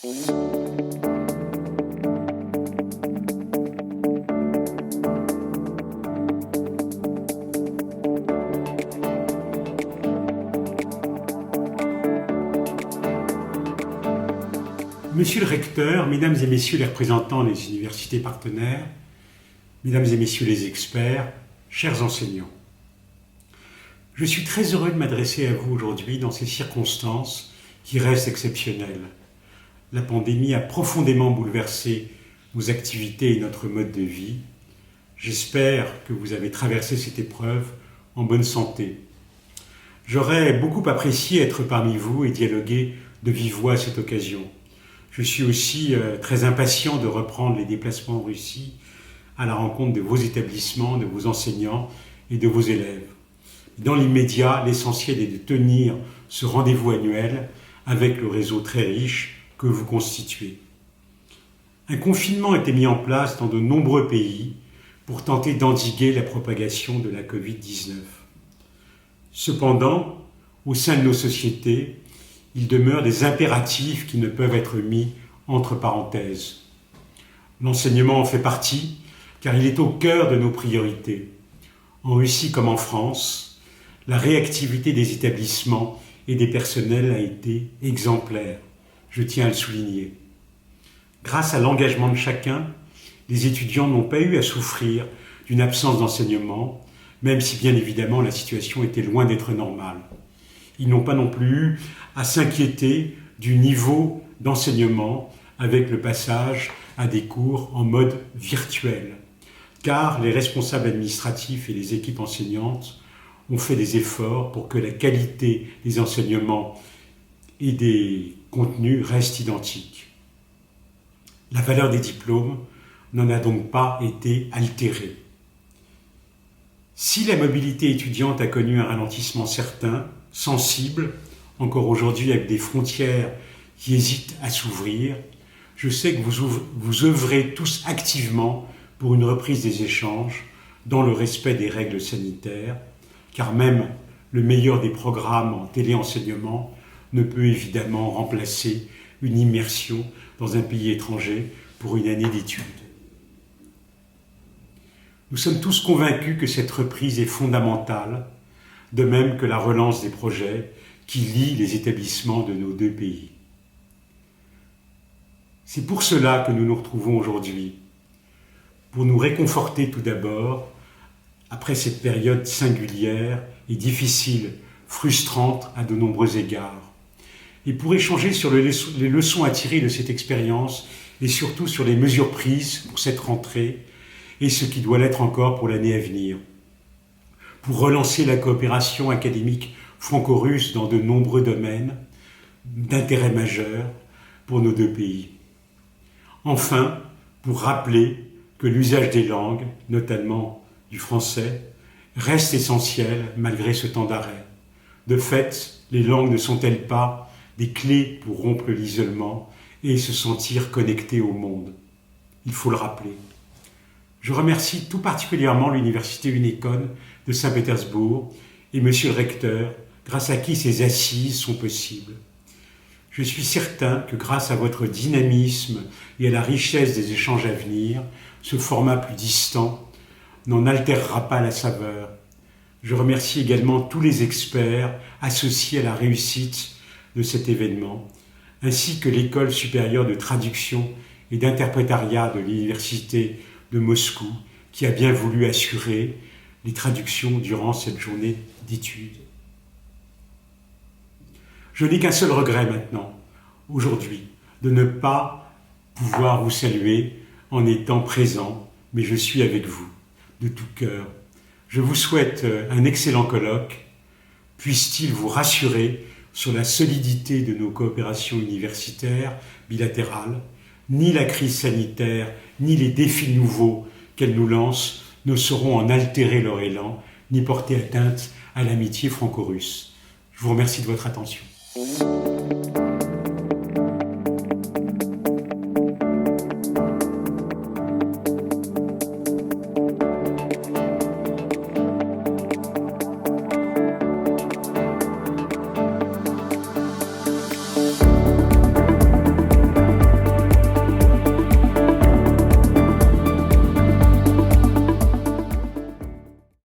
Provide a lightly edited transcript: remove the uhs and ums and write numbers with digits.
Monsieur le recteur, mesdames et messieurs les représentants des universités partenaires, mesdames et messieurs les experts, chers enseignants, je suis très heureux de m'adresser à vous aujourd'hui dans ces circonstances qui restent exceptionnelles. La pandémie a profondément bouleversé nos activités et notre mode de vie. J'espère que vous avez traversé cette épreuve en bonne santé. J'aurais beaucoup apprécié être parmi vous et dialoguer de vive voix à cette occasion. Je suis aussi très impatient de reprendre les déplacements en Russie à la rencontre de vos établissements, de vos enseignants et de vos élèves. Dans l'immédiat, l'essentiel est de tenir ce rendez-vous annuel avec le réseau très riche que vous constituez. Un confinement a été mis en place dans de nombreux pays pour tenter d'endiguer la propagation de la Covid-19. Cependant, au sein de nos sociétés, il demeure des impératifs qui ne peuvent être mis entre parenthèses. L'enseignement en fait partie, car il est au cœur de nos priorités. En Russie comme en France, la réactivité des établissements et des personnels a été exemplaire. Je tiens à le souligner. Grâce à l'engagement de chacun, les étudiants n'ont pas eu à souffrir d'une absence d'enseignement, même si bien évidemment la situation était loin d'être normale. Ils n'ont pas non plus eu à s'inquiéter du niveau d'enseignement avec le passage à des cours en mode virtuel, car les responsables administratifs et les équipes enseignantes ont fait des efforts pour que la qualité des enseignements et des contenus reste identique. La valeur des diplômes n'en a donc pas été altérée. Si la mobilité étudiante a connu un ralentissement certain, sensible, encore aujourd'hui avec des frontières qui hésitent à s'ouvrir, je sais que vous œuvrez tous activement pour une reprise des échanges dans le respect des règles sanitaires, car même le meilleur des programmes en téléenseignement ne peut évidemment remplacer une immersion dans un pays étranger pour une année d'études. Nous sommes tous convaincus que cette reprise est fondamentale, de même que la relance des projets qui lient les établissements de nos deux pays. C'est pour cela que nous nous retrouvons aujourd'hui, pour nous réconforter tout d'abord, après cette période singulière et difficile, frustrante à de nombreux égards, et pour échanger sur les leçons à tirer de cette expérience et surtout sur les mesures prises pour cette rentrée et ce qui doit l'être encore pour l'année à venir, pour relancer la coopération académique franco-russe dans de nombreux domaines d'intérêt majeur pour nos deux pays. Enfin, pour rappeler que l'usage des langues, notamment du français, reste essentiel malgré ce temps d'arrêt. De fait, les langues ne sont-elles pas des clés pour rompre l'isolement et se sentir connecté au monde? Il faut le rappeler. Je remercie tout particulièrement l'Université Unicon de Saint-Pétersbourg et Monsieur le Recteur, grâce à qui ces assises sont possibles. Je suis certain que grâce à votre dynamisme et à la richesse des échanges à venir, ce format plus distant n'en altérera pas la saveur. Je remercie également tous les experts associés à la réussite de cet événement, ainsi que l'École supérieure de traduction et d'interprétariat de l'Université de Moscou, qui a bien voulu assurer les traductions durant cette journée d'études. Je n'ai qu'un seul regret maintenant, aujourd'hui, de ne pas pouvoir vous saluer en étant présent, mais je suis avec vous, de tout cœur. Je vous souhaite un excellent colloque, puisse-t-il vous rassurer sur la solidité de nos coopérations universitaires bilatérales. Ni la crise sanitaire, ni les défis nouveaux qu'elle nous lance ne sauront en altérer leur élan, ni porter atteinte à l'amitié franco-russe. Je vous remercie de votre attention.